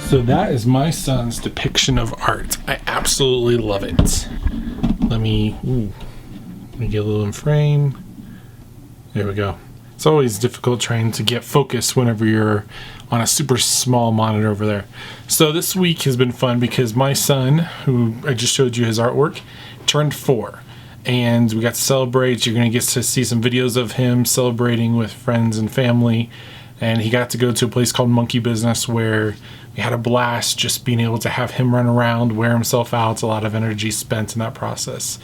So that is my son's depiction of art. I absolutely love it. Let me get a little in frame. There we go. It's always difficult trying to get focus whenever you're on a super small monitor over there. So this week has been fun because my son, who I just showed you his artwork, turned 4. And we got to celebrate. You're going to get to see some videos of him celebrating with friends and family. And he got to go to a place called Monkey Business where we had a blast just being able to have him run around, wear himself out. A lot of energy spent in that process.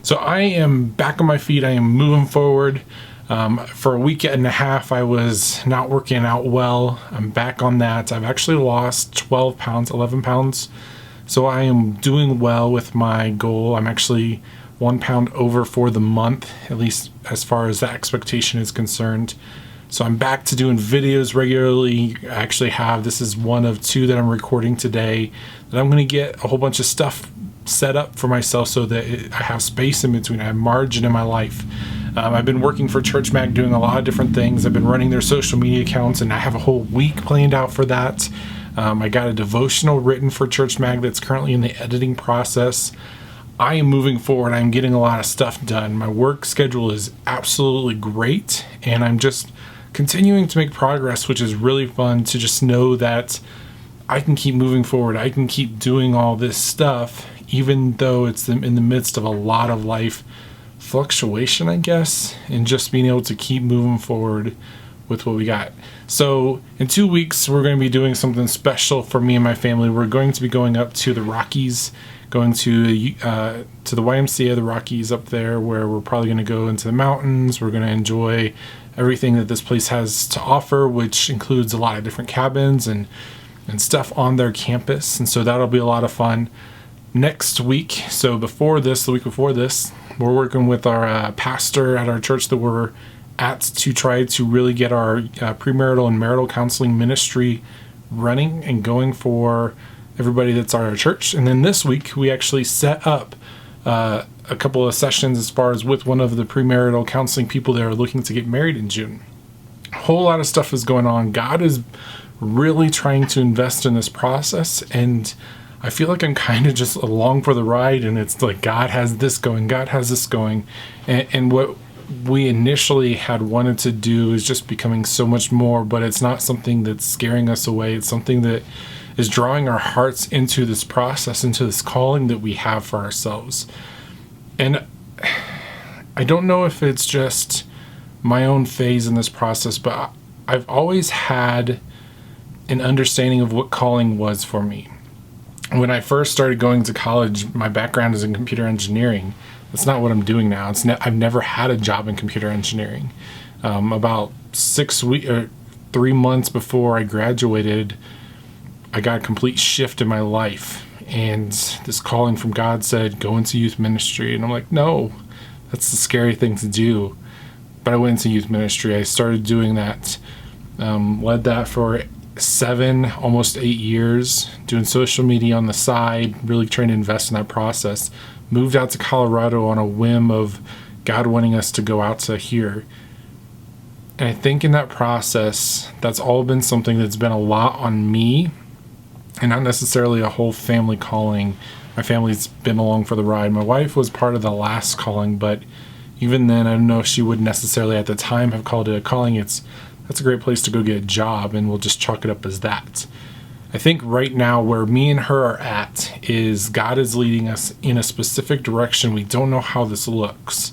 So I am back on my feet. I am moving forward. For a week and a half, I was not working out well. I'm back on that. I've actually lost 12 pounds, 11 pounds. So I am doing well with my goal. I'm actually 1 pound over for the month, at least as far as that expectation is concerned. So I'm back to doing videos regularly. I actually have, this is one of 2 that I'm recording today, that I'm going to get a whole bunch of stuff set up for myself so that I have space in between. I have margin in my life. I've been working for Church Mag doing a lot of different things. I've been running their social media accounts and I have a whole week planned out for that. I got a devotional written for Church Mag that's currently in the editing process. I am moving forward. I'm getting a lot of stuff done. My work schedule is absolutely great and I'm just continuing to make progress, which is really fun to just know that I can keep moving forward. I can keep doing all this stuff, even though it's in the midst of a lot of life fluctuation, I guess, and just being able to keep moving forward with what we got. So in 2 weeks, we're going to be doing something special for me and my family. We're going to be going up to the Rockies, going to the YMCA, the Rockies up there, where we're probably going to go into the mountains. We're going to enjoy everything that this place has to offer, which includes a lot of different cabins and stuff on their campus. And so that'll be a lot of fun. Next week, so before this, the week before this, we're working with our pastor at our church that we're at to try to really get our premarital and marital counseling ministry running and going for everybody that's at our church. And then this week, we actually set up a couple of sessions as far as with one of the premarital counseling people that are looking to get married in June. A whole lot of stuff is going on. God is really trying to invest in this process, and I feel like I'm kind of just along for the ride, and it's like God has this going, God has this going, and what we initially had wanted to do is just becoming so much more, but it's not something that's scaring us away. It's something that is drawing our hearts into this process, into this calling that we have for ourselves. And I don't know if it's just my own phase in this process, but I've always had an understanding of what calling was for me. When I first started going to college, my background is in computer engineering. That's not what I'm doing now. I've never had a job in computer engineering. About 3 months before I graduated, I got a complete shift in my life. And this calling from God said, go into youth ministry. And I'm like, no, that's the scary thing to do. But I went into youth ministry. I started doing that, led that for 7, almost 8 years, doing social media on the side, really trying to invest in that process. Moved out to Colorado on a whim of God wanting us to go out to here. And I think in that process, that's all been something that's been a lot on me and not necessarily a whole family calling. My family's been along for the ride. My wife was part of the last calling, but even then, I don't know if she would necessarily at the time have called it a calling. That's a great place to go get a job, and we'll just chalk it up as that. I think right now where me and her are at is God is leading us in a specific direction. We don't know how this looks.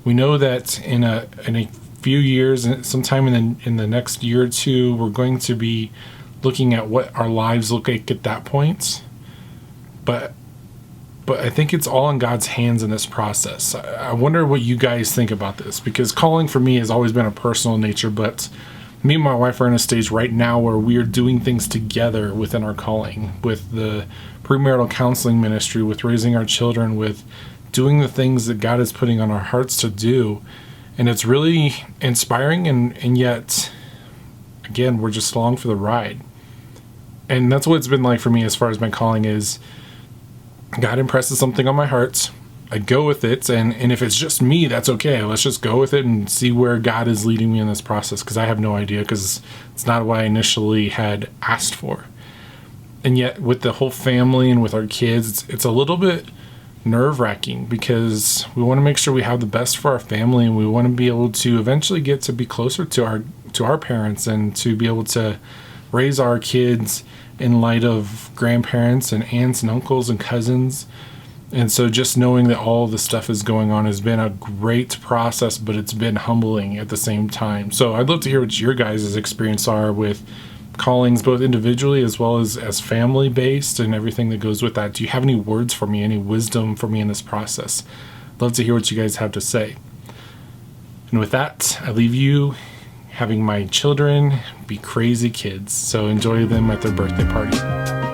We know that in a few years, sometime in the next year or two, we're going to be looking at what our lives look like at that point. But I think it's all in God's hands in this process. I wonder what you guys think about this, because calling for me has always been a personal nature, but me and my wife are in a stage right now where we are doing things together within our calling, with the premarital counseling ministry, with raising our children, with doing the things that God is putting on our hearts to do. And it's really inspiring, and yet, again, we're just along for the ride. And that's what it's been like for me as far as my calling is. God impresses something on my heart, I go with it, and if it's just me, that's okay. Let's just go with it and see where God is leading me in this process, because I have no idea, because it's not what I initially had asked for. And yet with the whole family and with our kids, it's a little bit nerve-wracking because we want to make sure we have the best for our family, and we want to be able to eventually get to be closer to our parents and to be able to raise our kids in light of grandparents and aunts and uncles and cousins. And so just knowing that all the stuff is going on has been a great process, but it's been humbling at the same time. So I'd love to hear what your guys' experience are with callings, both individually as well as family based and everything that goes with that. Do you have any words for me, any wisdom for me in this process? I'd love to hear what you guys have to say. And with that, I leave you having my children be crazy kids. So enjoy them at their birthday party.